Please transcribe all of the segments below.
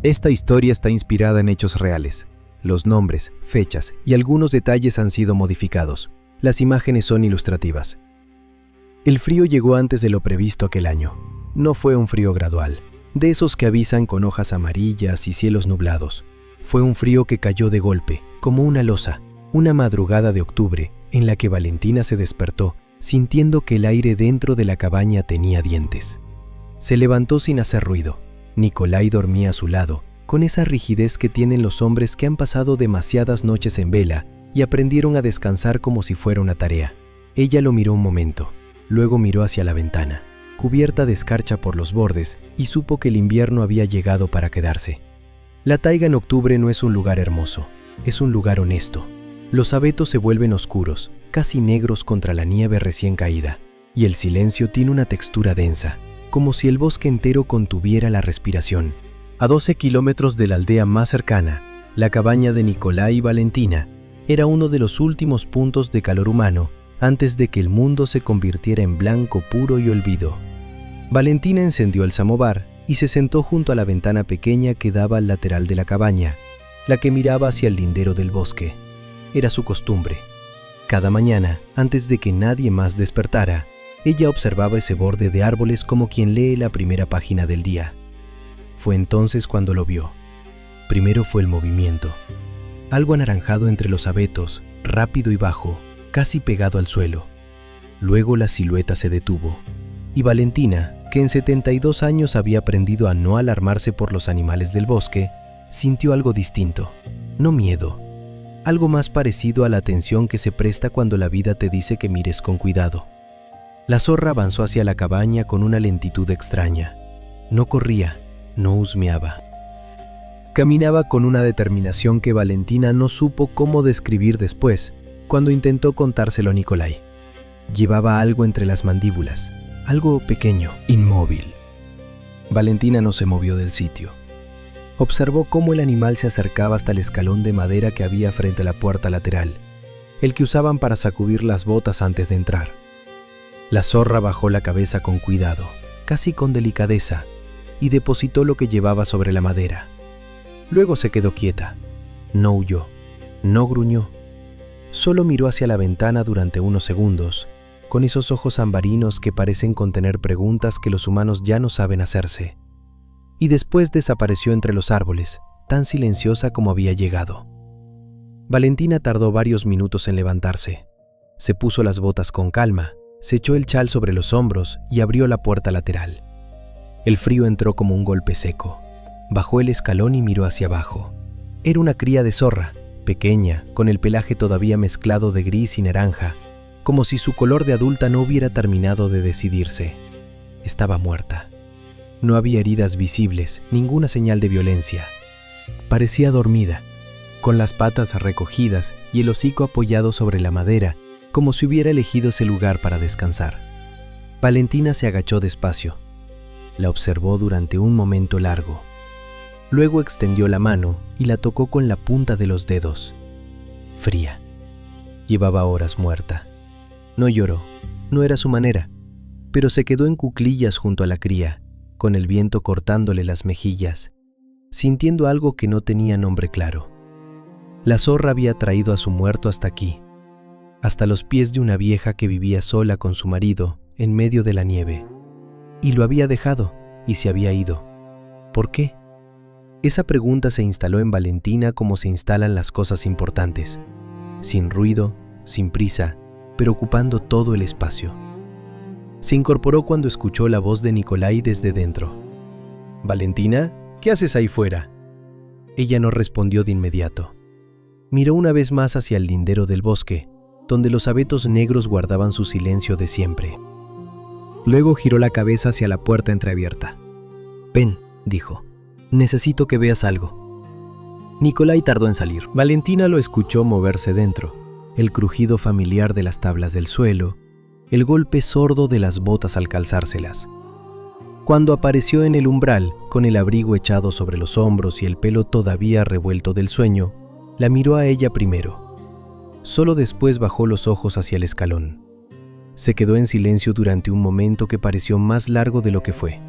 Esta historia está inspirada en hechos reales. Los nombres, fechas y algunos detalles han sido modificados. Las imágenes son ilustrativas. El frío llegó antes de lo previsto aquel año. No fue un frío gradual, de esos que avisan con hojas amarillas y cielos nublados. Fue un frío que cayó de golpe, como una losa, una madrugada de octubre en la que Valentina se despertó, sintiendo que el aire dentro de la cabaña tenía dientes. Se levantó sin hacer ruido. Nicolai dormía a su lado, con esa rigidez que tienen los hombres que han pasado demasiadas noches en vela y aprendieron a descansar como si fuera una tarea. Ella lo miró un momento, luego miró hacia la ventana, cubierta de escarcha por los bordes, y supo que el invierno había llegado para quedarse. La taiga en octubre no es un lugar hermoso, es un lugar honesto. Los abetos se vuelven oscuros, casi negros contra la nieve recién caída, y el silencio tiene una textura densa, como si el bosque entero contuviera la respiración. A 12 kilómetros de la aldea más cercana, la cabaña de Nicolai y Valentina era uno de los últimos puntos de calor humano antes de que el mundo se convirtiera en blanco puro y olvido. Valentina encendió el samovar y se sentó junto a la ventana pequeña que daba al lateral de la cabaña, la que miraba hacia el lindero del bosque. Era su costumbre. Cada mañana, antes de que nadie más despertara, ella observaba ese borde de árboles como quien lee la primera página del día. Fue entonces cuando lo vio. Primero fue el movimiento. Algo anaranjado entre los abetos, rápido y bajo, casi pegado al suelo. Luego la silueta se detuvo. Y Valentina, que en 72 años había aprendido a no alarmarse por los animales del bosque, sintió algo distinto. No miedo. Algo más parecido a la atención que se presta cuando la vida te dice que mires con cuidado. La zorra avanzó hacia la cabaña con una lentitud extraña. No corría, no husmeaba. Caminaba con una determinación que Valentina no supo cómo describir después, cuando intentó contárselo a Nicolai. Llevaba algo entre las mandíbulas, algo pequeño, inmóvil. Valentina no se movió del sitio. Observó cómo el animal se acercaba hasta el escalón de madera que había frente a la puerta lateral, el que usaban para sacudir las botas antes de entrar. La zorra bajó la cabeza con cuidado, casi con delicadeza, y depositó lo que llevaba sobre la madera. Luego se quedó quieta. No huyó, no gruñó. Solo miró hacia la ventana durante unos segundos, con esos ojos ambarinos que parecen contener preguntas que los humanos ya no saben hacerse. Y después desapareció entre los árboles, tan silenciosa como había llegado. Valentina tardó varios minutos en levantarse. Se puso las botas con calma, se echó el chal sobre los hombros y abrió la puerta lateral. El frío entró como un golpe seco. Bajó el escalón y miró hacia abajo. Era una cría de zorra, pequeña, con el pelaje todavía mezclado de gris y naranja, como si su color de adulta no hubiera terminado de decidirse. Estaba muerta. No había heridas visibles, ninguna señal de violencia. Parecía dormida, con las patas recogidas y el hocico apoyado sobre la madera, como si hubiera elegido ese lugar para descansar. Valentina se agachó despacio. La observó durante un momento largo. Luego extendió la mano y la tocó con la punta de los dedos. Fría. Llevaba horas muerta. No lloró, no era su manera, pero se quedó en cuclillas junto a la cría, con el viento cortándole las mejillas, sintiendo algo que no tenía nombre claro. La zorra había traído a su muerto hasta aquí, hasta los pies de una vieja que vivía sola con su marido en medio de la nieve, y lo había dejado y se había ido. ¿Por qué? Esa pregunta se instaló en Valentina como se instalan las cosas importantes, sin ruido, sin prisa, pero ocupando todo el espacio. Se incorporó cuando escuchó la voz de Nicolai desde dentro. «Valentina, ¿qué haces ahí fuera?» Ella no respondió de inmediato. Miró una vez más hacia el lindero del bosque, donde los abetos negros guardaban su silencio de siempre. Luego giró la cabeza hacia la puerta entreabierta. «Ven», dijo, «necesito que veas algo». Nicolai tardó en salir. Valentina lo escuchó moverse dentro, el crujido familiar de las tablas del suelo, el golpe sordo de las botas al calzárselas. Cuando apareció en el umbral, con el abrigo echado sobre los hombros y el pelo todavía revuelto del sueño, la miró a ella primero. Solo después bajó los ojos hacia el escalón. Se quedó en silencio durante un momento que pareció más largo de lo que fue.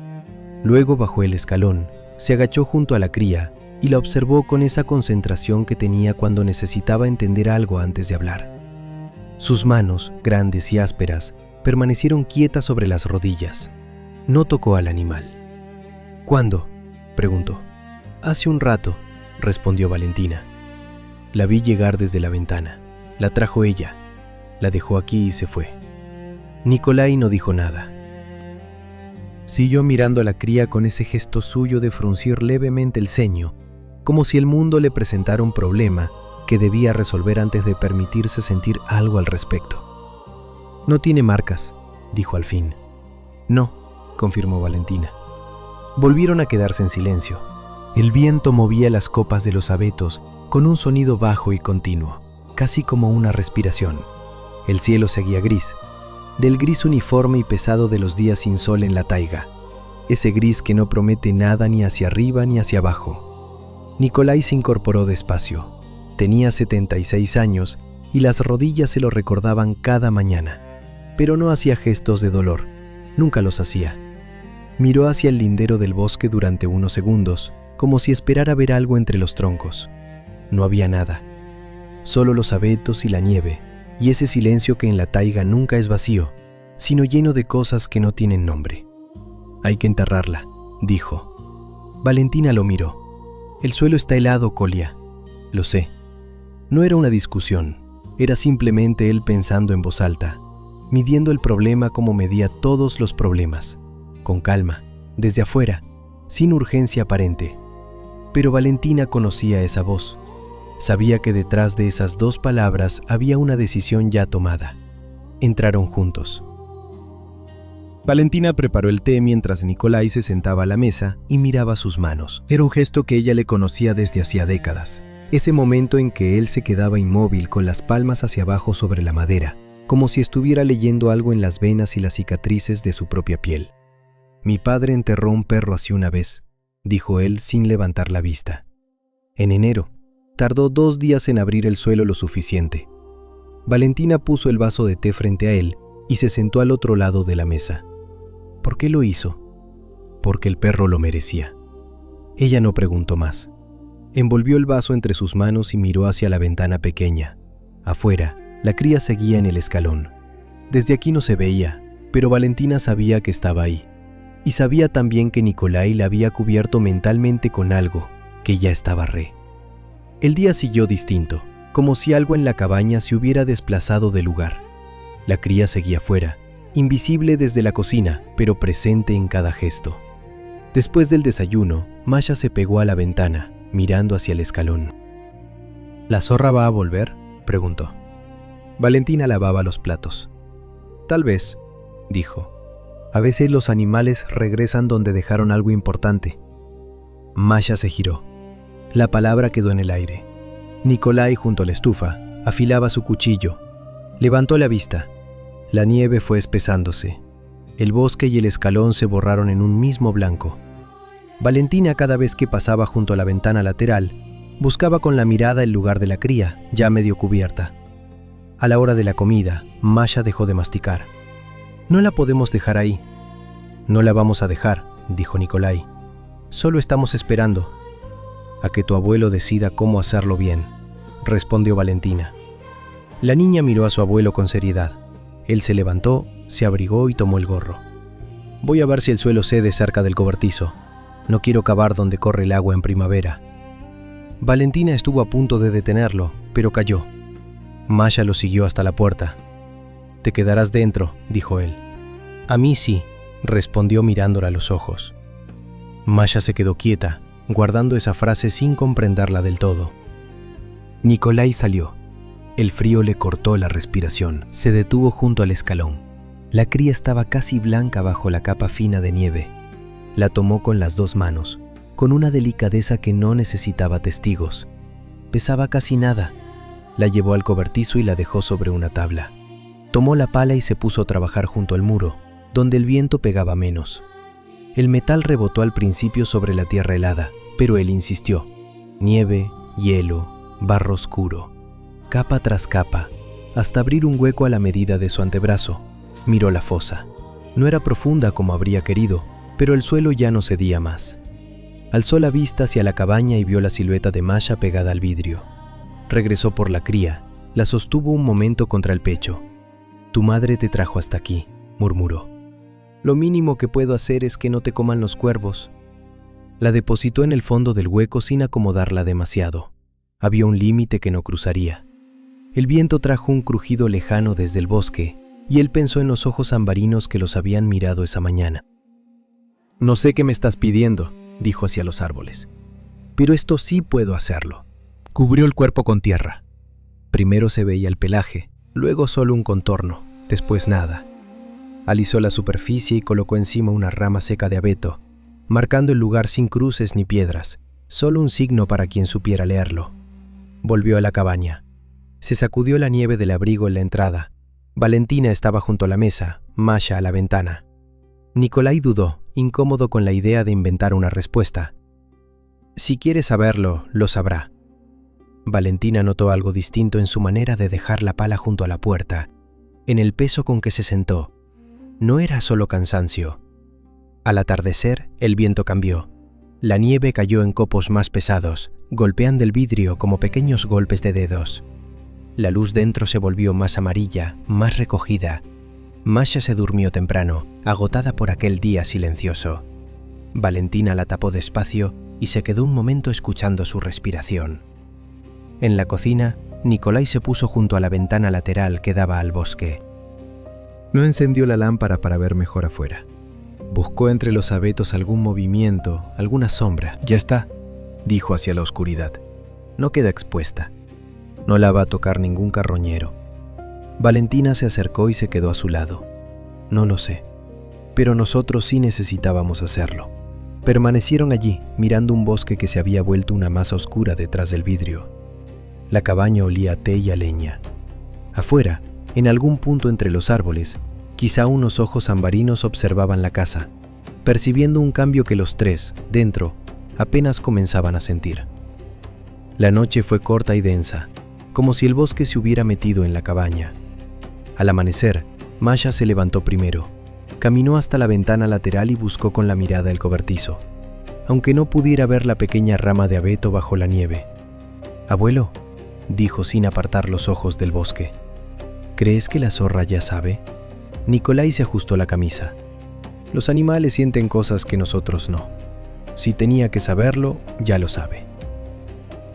Luego bajó el escalón, Se agachó junto a la cría y la observó con esa concentración que tenía cuando necesitaba entender algo antes de hablar. Sus manos, grandes y ásperas, permanecieron quietas sobre las rodillas. No tocó al animal. ¿Cuándo?, preguntó. Hace un rato, respondió Valentina. La vi llegar desde la ventana. La trajo ella. La dejó aquí y se fue. Nikolai no dijo nada. Siguió mirando a la cría con ese gesto suyo de fruncir levemente el ceño, como si el mundo le presentara un problema que debía resolver antes de permitirse sentir algo al respecto. No tiene marcas, dijo al fin. No, confirmó Valentina. Volvieron a quedarse en silencio. El viento movía las copas de los abetos con un sonido bajo y continuo, casi como una respiración. El cielo seguía gris, del gris uniforme y pesado de los días sin sol en la taiga, ese gris que no promete nada ni hacia arriba ni hacia abajo. Nikolai se incorporó despacio. Tenía 76 años y las rodillas se lo recordaban cada mañana, pero no hacía gestos de dolor, nunca los hacía. Miró hacia el lindero del bosque durante unos segundos, como si esperara ver algo entre los troncos. No había nada, solo los abetos y la nieve, y ese silencio que en la taiga nunca es vacío, sino lleno de cosas que no tienen nombre. Hay que enterrarla, dijo. Valentina lo miró. El suelo está helado, Kolya. Lo sé. No era una discusión, era simplemente él pensando en voz alta, midiendo el problema como medía todos los problemas, con calma, desde afuera, sin urgencia aparente. Pero Valentina conocía esa voz. Sabía que detrás de esas dos palabras había una decisión ya tomada. Entraron juntos. Valentina preparó el té mientras Nikolai se sentaba a la mesa y miraba sus manos. Era un gesto que ella le conocía desde hacía décadas. Ese momento en que él se quedaba inmóvil con las palmas hacia abajo sobre la madera, como si estuviera leyendo algo en las venas y las cicatrices de su propia piel. Mi padre enterró un perro así una vez, dijo él sin levantar la vista. En enero. Tardó 2 días en abrir el suelo lo suficiente. Valentina puso el vaso de té frente a él y se sentó al otro lado de la mesa. ¿Por qué lo hizo? Porque el perro lo merecía. Ella no preguntó más. Envolvió el vaso entre sus manos y miró hacia la ventana pequeña. Afuera, la cría seguía en el escalón. Desde aquí no se veía, pero Valentina sabía que estaba ahí. Y sabía también que Nikolai la había cubierto mentalmente con algo, que ya estaba re. El día siguió distinto, como si algo en la cabaña se hubiera desplazado del lugar. La cría seguía fuera, invisible desde la cocina, pero presente en cada gesto. Después del desayuno, Masha se pegó a la ventana, mirando hacia el escalón. ¿La zorra va a volver?, preguntó. Valentina lavaba los platos. Tal vez, dijo. A veces los animales regresan donde dejaron algo importante. Masha se giró. La palabra quedó en el aire. Nikolai, junto a la estufa, afilaba su cuchillo. Levantó la vista. La nieve fue espesándose. El bosque y el escalón se borraron en un mismo blanco. Valentina, cada vez que pasaba junto a la ventana lateral, buscaba con la mirada el lugar de la cría, ya medio cubierta. A la hora de la comida, Masha dejó de masticar. No la podemos dejar ahí. No la vamos a dejar, dijo Nikolai. Solo estamos esperando a que tu abuelo decida cómo hacerlo bien, respondió Valentina. La niña miró a su abuelo con seriedad. Él se levantó, se abrigó y tomó el gorro. Voy a ver si el suelo cede cerca del cobertizo. No quiero cavar donde corre el agua en primavera. Valentina estuvo a punto de detenerlo, pero calló. Masha lo siguió hasta la puerta. Te quedarás dentro, dijo él. A mí sí, respondió mirándola a los ojos. Masha se quedó quieta, guardando esa frase sin comprenderla del todo. Nikolai salió. El frío le cortó la respiración. Se detuvo junto al escalón. La cría estaba casi blanca bajo la capa fina de nieve. La tomó con las 2 manos, con una delicadeza que no necesitaba testigos. Pesaba casi nada. La llevó al cobertizo y la dejó sobre una tabla. Tomó la pala y se puso a trabajar junto al muro, donde el viento pegaba menos. El metal rebotó al principio sobre la tierra helada, pero él insistió. Nieve, hielo, barro oscuro, capa tras capa, hasta abrir un hueco a la medida de su antebrazo. Miró la fosa. No era profunda como habría querido, pero el suelo ya no cedía más. Alzó la vista hacia la cabaña y vio la silueta de Masha pegada al vidrio. Regresó por la cría, la sostuvo un momento contra el pecho. «Tu madre te trajo hasta aquí», murmuró. «Lo mínimo que puedo hacer es que no te coman los cuervos». La depositó en el fondo del hueco sin acomodarla demasiado. Había un límite que no cruzaría. El viento trajo un crujido lejano desde el bosque, y él pensó en los ojos ambarinos que los habían mirado esa mañana. «No sé qué me estás pidiendo», dijo hacia los árboles, «pero esto sí puedo hacerlo». Cubrió el cuerpo con tierra. Primero se veía el pelaje, luego solo un contorno, después nada. Alisó la superficie y colocó encima una rama seca de abeto, marcando el lugar sin cruces ni piedras, solo un signo para quien supiera leerlo. Volvió a la cabaña. Se sacudió la nieve del abrigo en la entrada. Valentina estaba junto a la mesa, Masha a la ventana. Nikolai dudó, incómodo con la idea de inventar una respuesta. «Si quiere saberlo, lo sabrá». Valentina notó algo distinto en su manera de dejar la pala junto a la puerta, en el peso con que se sentó. No era solo cansancio. Al atardecer, el viento cambió. La nieve cayó en copos más pesados, golpeando el vidrio como pequeños golpes de dedos. La luz dentro se volvió más amarilla, más recogida. Masha se durmió temprano, agotada por aquel día silencioso. Valentina la tapó despacio y se quedó un momento escuchando su respiración. En la cocina, Nikolai se puso junto a la ventana lateral que daba al bosque. No encendió la lámpara para ver mejor afuera. Buscó entre los abetos algún movimiento, alguna sombra. «Ya está», dijo hacia la oscuridad. «No queda expuesta. No la va a tocar ningún carroñero». Valentina se acercó y se quedó a su lado. «No lo sé, pero nosotros sí necesitábamos hacerlo». Permanecieron allí, mirando un bosque que se había vuelto una masa oscura detrás del vidrio. La cabaña olía a té y a leña. Afuera, en algún punto entre los árboles, quizá unos ojos ambarinos observaban la casa, percibiendo un cambio que los tres, dentro, apenas comenzaban a sentir. La noche fue corta y densa, como si el bosque se hubiera metido en la cabaña. Al amanecer, Masha se levantó primero. Caminó hasta la ventana lateral y buscó con la mirada el cobertizo, aunque no pudiera ver la pequeña rama de abeto bajo la nieve. «Abuelo», dijo sin apartar los ojos del bosque, «¿crees que la zorra ya sabe?» Nikolai se ajustó la camisa. «Los animales sienten cosas que nosotros no. Si tenía que saberlo, ya lo sabe».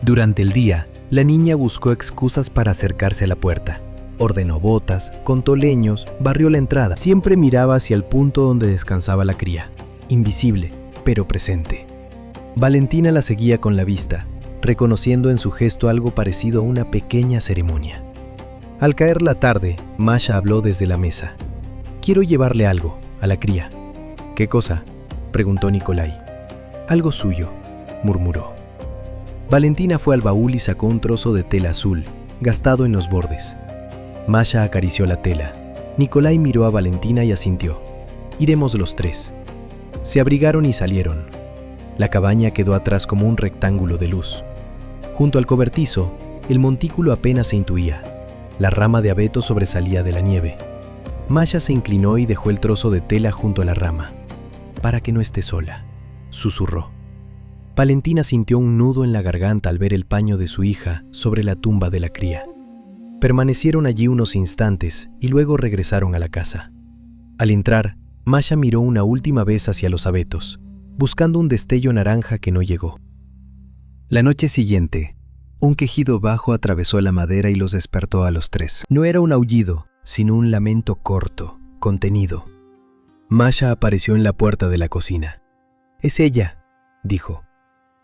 Durante el día, la niña buscó excusas para acercarse a la puerta. Ordenó botas, contó leños, barrió la entrada. Siempre miraba hacia el punto donde descansaba la cría, invisible, pero presente. Valentina la seguía con la vista, reconociendo en su gesto algo parecido a una pequeña ceremonia. Al caer la tarde, Masha habló desde la mesa. «Quiero llevarle algo a la cría». «¿Qué cosa?», preguntó Nikolai. «Algo suyo», murmuró. Valentina fue al baúl y sacó un trozo de tela azul, gastado en los bordes. Masha acarició la tela. Nikolai miró a Valentina y asintió. «Iremos los tres». Se abrigaron y salieron. La cabaña quedó atrás como un rectángulo de luz. Junto al cobertizo, el montículo apenas se intuía. La rama de abeto sobresalía de la nieve. Masha se inclinó y dejó el trozo de tela junto a la rama. «Para que no esté sola», susurró. Valentina sintió un nudo en la garganta al ver el paño de su hija sobre la tumba de la cría. Permanecieron allí unos instantes y luego regresaron a la casa. Al entrar, Masha miró una última vez hacia los abetos, buscando un destello naranja que no llegó. La noche siguiente, un quejido bajo atravesó la madera y los despertó a los tres. No era un aullido, sino un lamento corto, contenido. Masha apareció en la puerta de la cocina. «Es ella», dijo.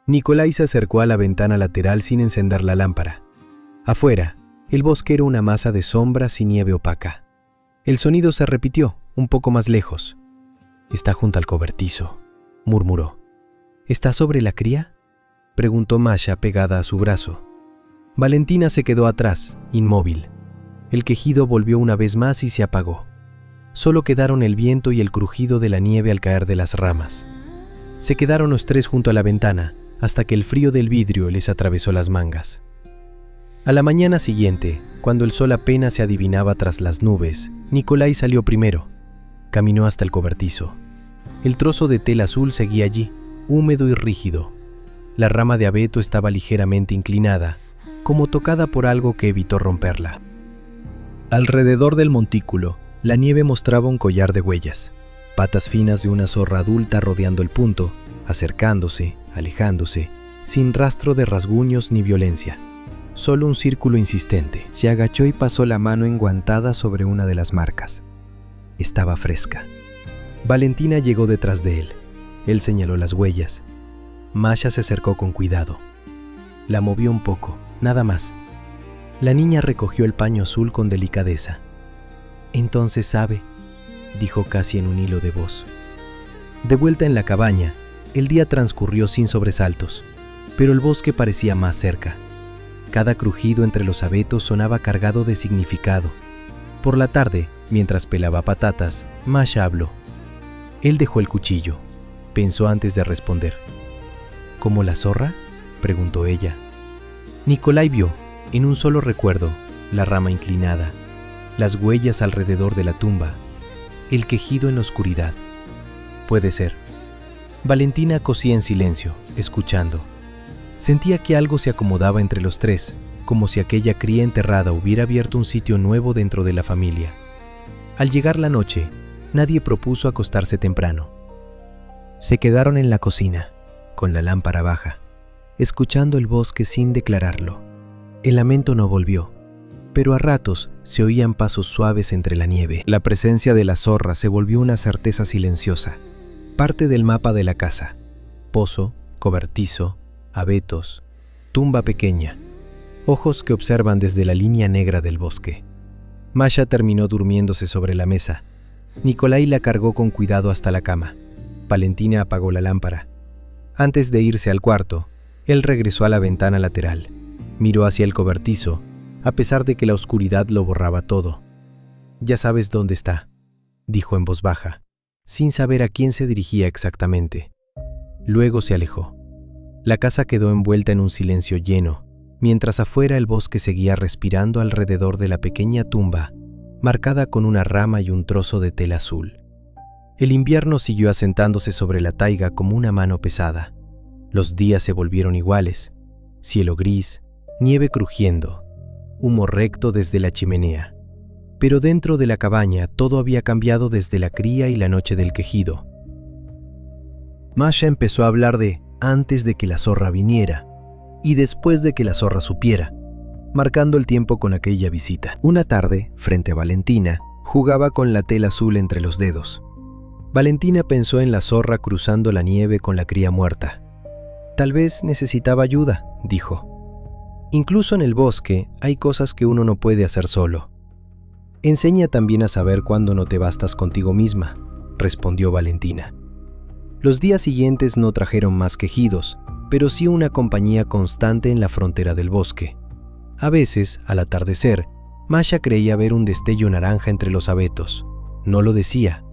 Nikolai se acercó a la ventana lateral sin encender la lámpara. Afuera, el bosque era una masa de sombras y nieve opaca. El sonido se repitió, un poco más lejos. «Está junto al cobertizo», murmuró. «¿Está sobre la cría?», preguntó Masha pegada a su brazo. Valentina se quedó atrás, inmóvil. El quejido volvió una vez más y se apagó. Solo quedaron el viento y el crujido de la nieve al caer de las ramas. Se quedaron los tres junto a la ventana, hasta que el frío del vidrio les atravesó las mangas. A la mañana siguiente, cuando el sol apenas se adivinaba tras las nubes, Nikolai salió primero. Caminó hasta el cobertizo. El trozo de tela azul seguía allí, húmedo y rígido. La rama de abeto estaba ligeramente inclinada, como tocada por algo que evitó romperla. Alrededor del montículo, la nieve mostraba un collar de huellas, patas finas de una zorra adulta rodeando el punto, acercándose, alejándose, sin rastro de rasguños ni violencia. Solo un círculo insistente. Se agachó y pasó la mano enguantada sobre una de las marcas. Estaba fresca. Valentina llegó detrás de él. Él señaló las huellas. Masha se acercó con cuidado. La movió un poco, nada más. La niña recogió el paño azul con delicadeza. «Entonces sabe», dijo casi en un hilo de voz. De vuelta en la cabaña, el día transcurrió sin sobresaltos, pero el bosque parecía más cerca. Cada crujido entre los abetos sonaba cargado de significado. Por la tarde, mientras pelaba patatas, Masha habló. Él dejó el cuchillo. Pensó antes de responder. «¿Como la zorra?», preguntó ella. Nikolai vio, en un solo recuerdo, la rama inclinada, las huellas alrededor de la tumba, el quejido en la oscuridad. Puede ser. Valentina cosía en silencio, escuchando. Sentía que algo se acomodaba entre los tres, como si aquella cría enterrada hubiera abierto un sitio nuevo dentro de la familia. Al llegar la noche, nadie propuso acostarse temprano. Se quedaron en la cocina, con la lámpara baja, escuchando el bosque sin declararlo. El lamento no volvió, pero a ratos se oían pasos suaves entre la nieve. La presencia de la zorra se volvió una certeza silenciosa, parte del mapa de la casa. Pozo, cobertizo, abetos, tumba pequeña, ojos que observan desde la línea negra del bosque. Masha terminó durmiéndose sobre la mesa. Nikolai la cargó con cuidado hasta la cama. Valentina apagó la lámpara. Antes de irse al cuarto, él regresó a la ventana lateral. Miró hacia el cobertizo, a pesar de que la oscuridad lo borraba todo. «Ya sabes dónde está», dijo en voz baja, sin saber a quién se dirigía exactamente. Luego se alejó. La casa quedó envuelta en un silencio lleno, mientras afuera el bosque seguía respirando alrededor de la pequeña tumba, marcada con una rama y un trozo de tela azul. El invierno siguió asentándose sobre la taiga como una mano pesada. Los días se volvieron iguales, cielo gris, nieve crujiendo, humo recto desde la chimenea. Pero dentro de la cabaña todo había cambiado desde la cría y la noche del quejido. Masha empezó a hablar de antes de que la zorra viniera y después de que la zorra supiera, marcando el tiempo con aquella visita. Una tarde, frente a Valentina, jugaba con la tela azul entre los dedos. Valentina pensó en la zorra cruzando la nieve con la cría muerta. Tal vez necesitaba ayuda, dijo. Incluso en el bosque hay cosas que uno no puede hacer solo. Enseña también a saber cuándo no te bastas contigo misma, respondió Valentina. Los días siguientes no trajeron más quejidos, pero sí una compañía constante en la frontera del bosque. A veces, al atardecer, Masha creía ver un destello naranja entre los abetos. No lo decía.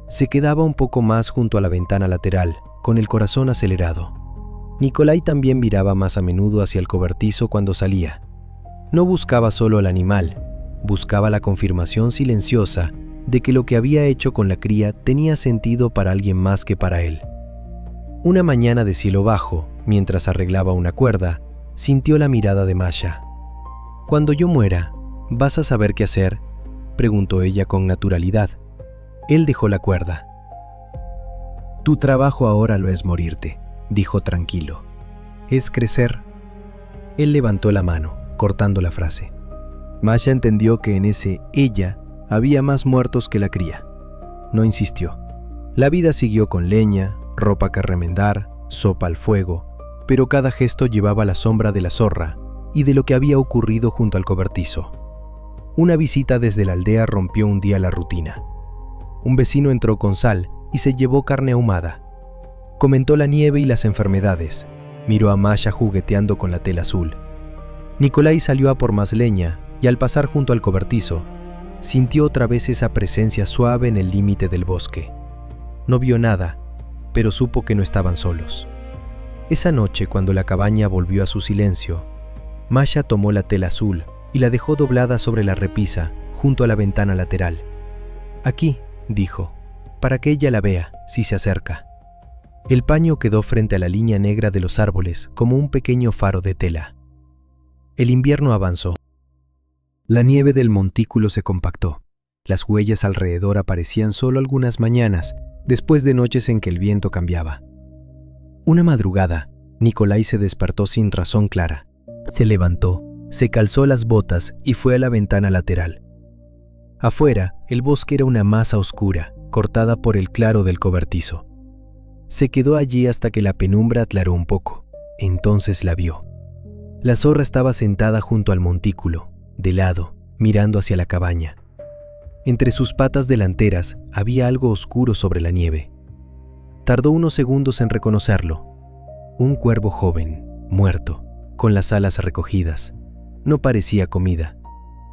Se quedaba un poco más junto a la ventana lateral, con el corazón acelerado. Nikolai también miraba más a menudo hacia el cobertizo cuando salía. No buscaba solo al animal, buscaba la confirmación silenciosa de que lo que había hecho con la cría tenía sentido para alguien más que para él. Una mañana de cielo bajo, mientras arreglaba una cuerda, sintió la mirada de Masha. «Cuando yo muera, ¿vas a saber qué hacer?», preguntó ella con naturalidad. Él dejó la cuerda. «Tu trabajo ahora lo es morirte», dijo tranquilo. «Es crecer». Él levantó la mano, cortando la frase. Masha entendió que en ese ella había más muertos que la cría. No insistió. La vida siguió con leña, ropa que remendar, sopa al fuego, pero cada gesto llevaba la sombra de la zorra y de lo que había ocurrido junto al cobertizo. Una visita desde la aldea rompió un día la rutina. Un vecino entró con sal y se llevó carne ahumada. Comentó la nieve y las enfermedades. Miró a Masha jugueteando con la tela azul. Nikolai salió a por más leña y al pasar junto al cobertizo, sintió otra vez esa presencia suave en el límite del bosque. No vio nada, pero supo que no estaban solos. Esa noche, cuando la cabaña volvió a su silencio, Masha tomó la tela azul y la dejó doblada sobre la repisa, junto a la ventana lateral. «Aquí», dijo, «para que ella la vea, si se acerca». El paño quedó frente a la línea negra de los árboles como un pequeño faro de tela. El invierno avanzó. La nieve del montículo se compactó. Las huellas alrededor aparecían solo algunas mañanas, después de noches en que el viento cambiaba. Una madrugada, Nikolai se despertó sin razón clara. Se levantó, se calzó las botas y fue a la ventana lateral. Afuera, el bosque era una masa oscura, cortada por el claro del cobertizo. Se quedó allí hasta que la penumbra aclaró un poco. Entonces la vio. La zorra estaba sentada junto al montículo, de lado, mirando hacia la cabaña. Entre sus patas delanteras había algo oscuro sobre la nieve. Tardó unos segundos en reconocerlo. Un cuervo joven, muerto, con las alas recogidas. No parecía comida.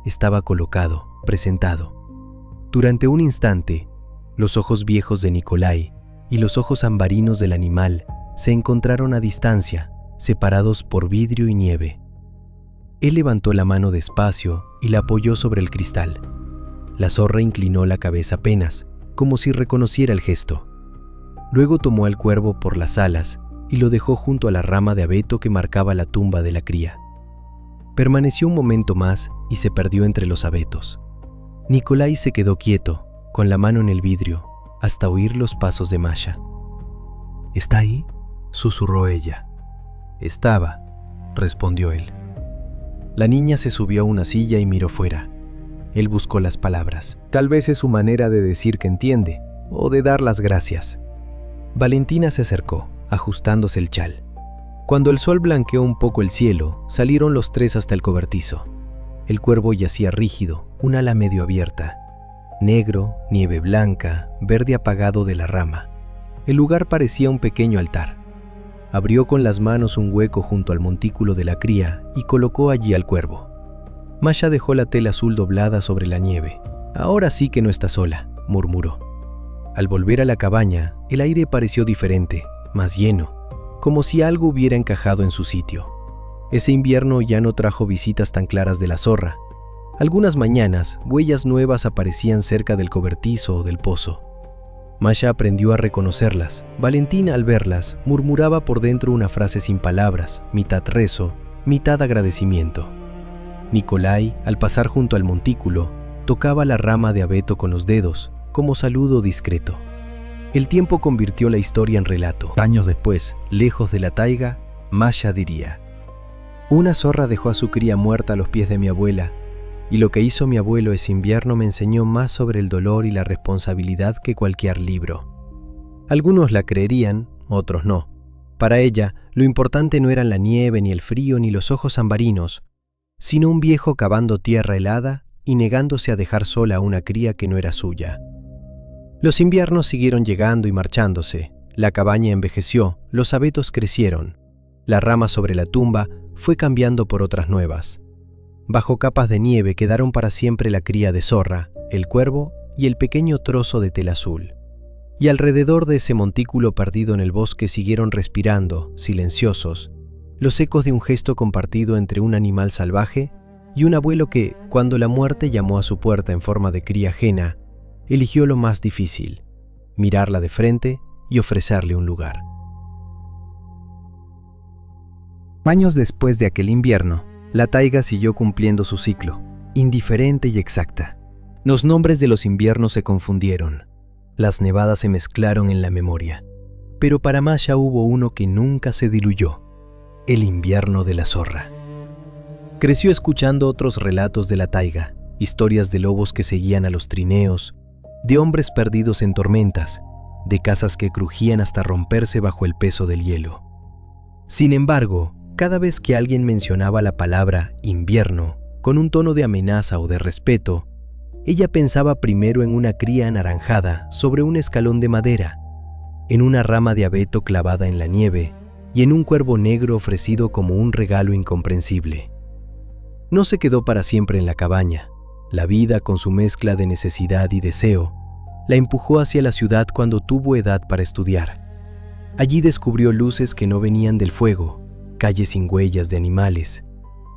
Estaba colocado, presentado. Durante un instante, los ojos viejos de Nikolai y los ojos ambarinos del animal se encontraron a distancia, separados por vidrio y nieve. Él levantó la mano despacio y la apoyó sobre el cristal. La zorra inclinó la cabeza apenas, como si reconociera el gesto. Luego tomó al cuervo por las alas y lo dejó junto a la rama de abeto que marcaba la tumba de la cría. Permaneció un momento más y se perdió entre los abetos. Nikolai se quedó quieto, con la mano en el vidrio, hasta oír los pasos de Masha. «¿Está ahí?», susurró ella. «Estaba», respondió él. La niña se subió a una silla y miró fuera. Él buscó las palabras. Tal vez es su manera de decir que entiende, o de dar las gracias. Valentina se acercó, ajustándose el chal. Cuando el sol blanqueó un poco el cielo, salieron los tres hasta el cobertizo. El cuervo yacía rígido, un ala medio abierta. Negro, nieve blanca, verde apagado de la rama. El lugar parecía un pequeño altar. Abrió con las manos un hueco junto al montículo de la cría y colocó allí al cuervo. Masha dejó la tela azul doblada sobre la nieve. «Ahora sí que no está sola», murmuró. Al volver a la cabaña, el aire pareció diferente, más lleno, como si algo hubiera encajado en su sitio. Ese invierno ya no trajo visitas tan claras de la zorra. Algunas mañanas, huellas nuevas aparecían cerca del cobertizo o del pozo. Masha aprendió a reconocerlas. Valentina, al verlas, murmuraba por dentro una frase sin palabras, mitad rezo, mitad agradecimiento. Nikolai, al pasar junto al montículo, tocaba la rama de abeto con los dedos, como saludo discreto. El tiempo convirtió la historia en relato. Años después, lejos de la taiga, Masha diría: «Una zorra dejó a su cría muerta a los pies de mi abuela, y lo que hizo mi abuelo ese invierno me enseñó más sobre el dolor y la responsabilidad que cualquier libro». Algunos la creerían, otros no. Para ella, lo importante no eran la nieve, ni el frío, ni los ojos ambarinos, sino un viejo cavando tierra helada y negándose a dejar sola a una cría que no era suya. Los inviernos siguieron llegando y marchándose. La cabaña envejeció, los abetos crecieron. La rama sobre la tumba fue cambiando por otras nuevas. Bajo capas de nieve quedaron para siempre la cría de zorra, el cuervo y el pequeño trozo de tela azul. Y alrededor de ese montículo perdido en el bosque siguieron respirando, silenciosos, los ecos de un gesto compartido entre un animal salvaje y un abuelo que, cuando la muerte llamó a su puerta en forma de cría ajena, eligió lo más difícil: mirarla de frente y ofrecerle un lugar. Años después de aquel invierno, la taiga siguió cumpliendo su ciclo, indiferente y exacta. Los nombres de los inviernos se confundieron. Las nevadas se mezclaron en la memoria. Pero para Masha hubo uno que nunca se diluyó: el invierno de la zorra. Creció escuchando otros relatos de la taiga, historias de lobos que seguían a los trineos, de hombres perdidos en tormentas, de casas que crujían hasta romperse bajo el peso del hielo. Sin embargo, cada vez que alguien mencionaba la palabra invierno con un tono de amenaza o de respeto, ella pensaba primero en una cría anaranjada sobre un escalón de madera, en una rama de abeto clavada en la nieve y en un cuervo negro ofrecido como un regalo incomprensible. No se quedó para siempre en la cabaña. La vida, con su mezcla de necesidad y deseo, la empujó hacia la ciudad cuando tuvo edad para estudiar. Allí descubrió luces que no venían del fuego, calles sin huellas de animales,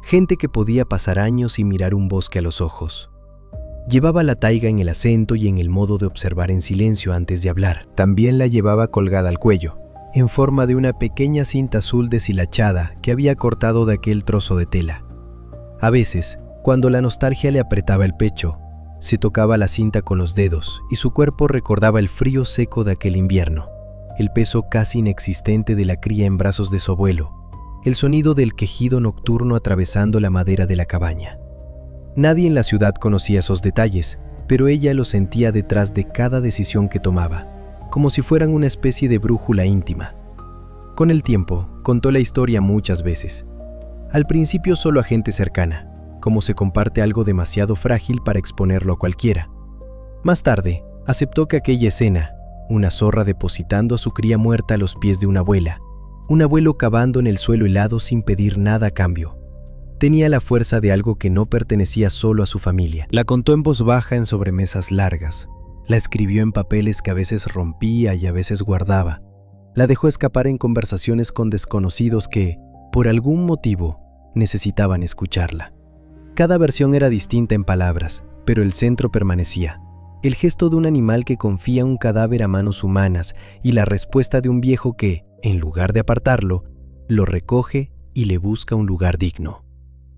gente que podía pasar años y mirar un bosque a los ojos. Llevaba la taiga en el acento y en el modo de observar en silencio antes de hablar. También la llevaba colgada al cuello, en forma de una pequeña cinta azul deshilachada que había cortado de aquel trozo de tela. A veces, cuando la nostalgia le apretaba el pecho, se tocaba la cinta con los dedos y su cuerpo recordaba el frío seco de aquel invierno, el peso casi inexistente de la cría en brazos de su abuelo, el sonido del quejido nocturno atravesando la madera de la cabaña. Nadie en la ciudad conocía esos detalles, pero ella los sentía detrás de cada decisión que tomaba, como si fueran una especie de brújula íntima. Con el tiempo, contó la historia muchas veces. Al principio solo a gente cercana, como se comparte algo demasiado frágil para exponerlo a cualquiera. Más tarde, aceptó que aquella escena, una zorra depositando a su cría muerta a los pies de una abuela, un abuelo cavando en el suelo helado sin pedir nada a cambio, tenía la fuerza de algo que no pertenecía solo a su familia. La contó en voz baja en sobremesas largas, la escribió en papeles que a veces rompía y a veces guardaba, la dejó escapar en conversaciones con desconocidos que, por algún motivo, necesitaban escucharla. Cada versión era distinta en palabras, pero el centro permanecía. El gesto de un animal que confía un cadáver a manos humanas y la respuesta de un viejo que, en lugar de apartarlo, lo recoge y le busca un lugar digno.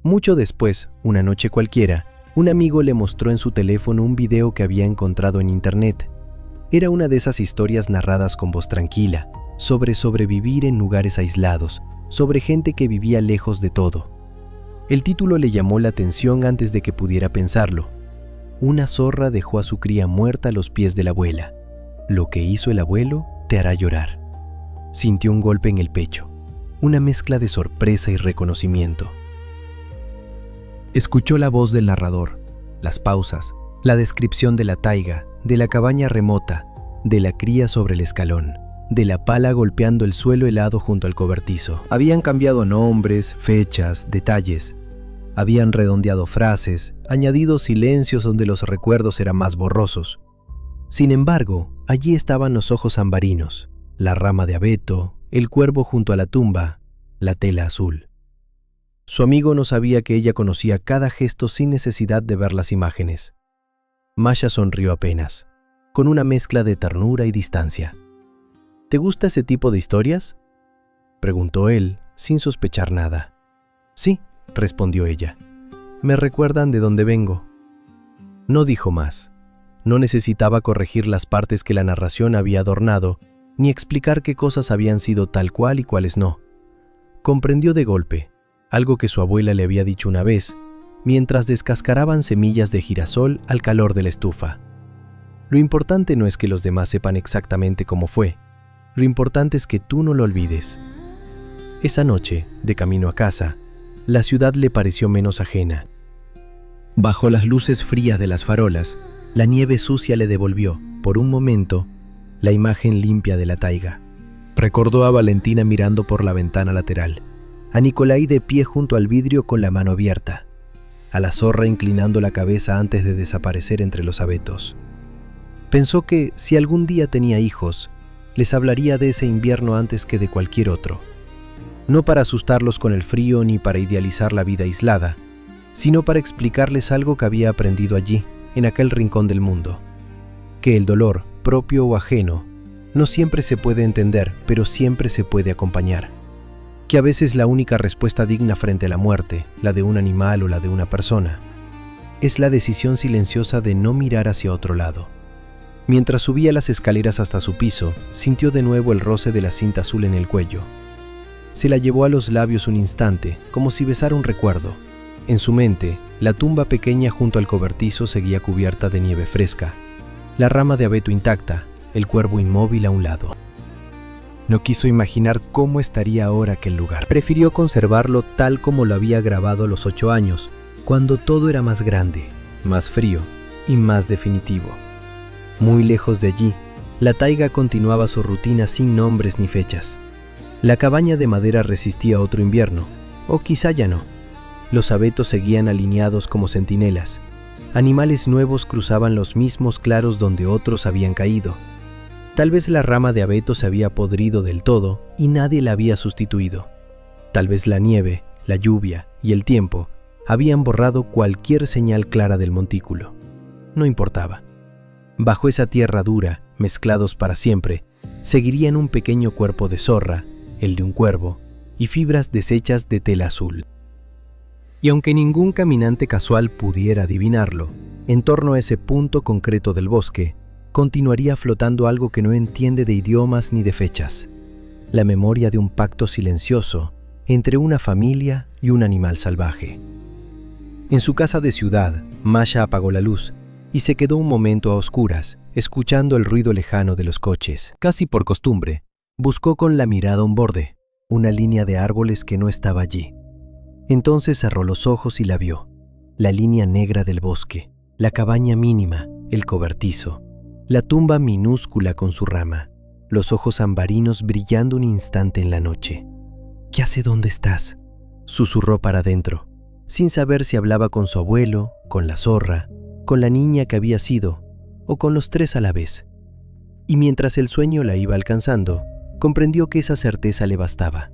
Mucho después, una noche cualquiera, un amigo le mostró en su teléfono un video que había encontrado en internet. Era una de esas historias narradas con voz tranquila, sobre sobrevivir en lugares aislados, sobre gente que vivía lejos de todo. El título le llamó la atención antes de que pudiera pensarlo. Una zorra dejó a su cría muerta a los pies de la abuela. Lo que hizo el abuelo te hará llorar. Sintió un golpe en el pecho, una mezcla de sorpresa y reconocimiento. Escuchó la voz del narrador, las pausas, la descripción de la taiga, de la cabaña remota, de la cría sobre el escalón, de la pala golpeando el suelo helado junto al cobertizo. Habían cambiado nombres, fechas, detalles. Habían redondeado frases, añadido silencios donde los recuerdos eran más borrosos. Sin embargo, allí estaban los ojos ambarinos, la rama de abeto, el cuervo junto a la tumba, la tela azul. Su amigo no sabía que ella conocía cada gesto sin necesidad de ver las imágenes. Masha sonrió apenas, con una mezcla de ternura y distancia. ¿Te gusta ese tipo de historias?, preguntó él, sin sospechar nada. Sí, respondió ella. Me recuerdan de dónde vengo. No dijo más. No necesitaba corregir las partes que la narración había adornado, ni explicar qué cosas habían sido tal cual y cuáles no. Comprendió de golpe, algo que su abuela le había dicho una vez, mientras descascaraban semillas de girasol al calor de la estufa. Lo importante no es que los demás sepan exactamente cómo fue. Lo importante es que tú no lo olvides. Esa noche, de camino a casa, la ciudad le pareció menos ajena. Bajo las luces frías de las farolas, la nieve sucia le devolvió, por un momento, la imagen limpia de la taiga. Recordó a Valentina mirando por la ventana lateral, a Nicolai de pie junto al vidrio con la mano abierta, a la zorra inclinando la cabeza antes de desaparecer entre los abetos. Pensó que, si algún día tenía hijos, les hablaría de ese invierno antes que de cualquier otro. No para asustarlos con el frío ni para idealizar la vida aislada, sino para explicarles algo que había aprendido allí, en aquel rincón del mundo. Que el dolor, propio o ajeno, no siempre se puede entender, pero siempre se puede acompañar. Que a veces la única respuesta digna frente a la muerte, la de un animal o la de una persona, es la decisión silenciosa de no mirar hacia otro lado. Mientras subía las escaleras hasta su piso, sintió de nuevo el roce de la cinta azul en el cuello. Se la llevó a los labios un instante, como si besara un recuerdo. En su mente, la tumba pequeña junto al cobertizo seguía cubierta de nieve fresca, la rama de abeto intacta, el cuervo inmóvil a un lado. No quiso imaginar cómo estaría ahora aquel lugar. Prefirió conservarlo tal como lo había grabado a los 8 años, cuando todo era más grande, más frío y más definitivo. Muy lejos de allí, la taiga continuaba su rutina sin nombres ni fechas. La cabaña de madera resistía otro invierno, o quizá ya no. Los abetos seguían alineados como centinelas. Animales nuevos cruzaban los mismos claros donde otros habían caído. Tal vez la rama de abeto se había podrido del todo y nadie la había sustituido. Tal vez la nieve, la lluvia y el tiempo habían borrado cualquier señal clara del montículo. No importaba. Bajo esa tierra dura, mezclados para siempre, seguirían un pequeño cuerpo de zorra, el de un cuervo, y fibras deshechas de tela azul. Y aunque ningún caminante casual pudiera adivinarlo, en torno a ese punto concreto del bosque, continuaría flotando algo que no entiende de idiomas ni de fechas: la memoria de un pacto silencioso entre una familia y un animal salvaje. En su casa de ciudad, Masha apagó la luz y se quedó un momento a oscuras, escuchando el ruido lejano de los coches. Casi por costumbre, buscó con la mirada un borde, una línea de árboles que no estaba allí. Entonces cerró los ojos y la vio: la línea negra del bosque, la cabaña mínima, el cobertizo, la tumba minúscula con su rama, los ojos ambarinos brillando un instante en la noche. «¿Ya sé dónde estás?», susurró para adentro, sin saber si hablaba con su abuelo, con la zorra, con la niña que había sido, o con los tres a la vez. Y mientras el sueño la iba alcanzando, comprendió que esa certeza le bastaba: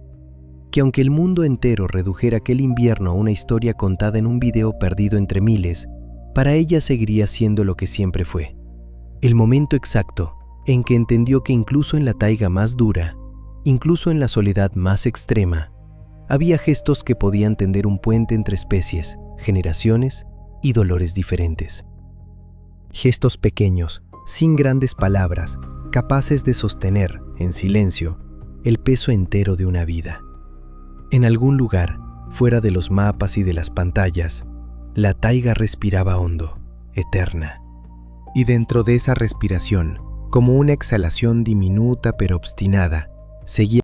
que aunque el mundo entero redujera aquel invierno a una historia contada en un video perdido entre miles, para ella seguiría siendo lo que siempre fue. El momento exacto en que entendió que incluso en la taiga más dura, incluso en la soledad más extrema, había gestos que podían tender un puente entre especies, generaciones y dolores diferentes. Gestos pequeños, sin grandes palabras, capaces de sostener, en silencio, el peso entero de una vida. En algún lugar, fuera de los mapas y de las pantallas, la taiga respiraba hondo, eterna. Y dentro de esa respiración, como una exhalación diminuta pero obstinada, seguía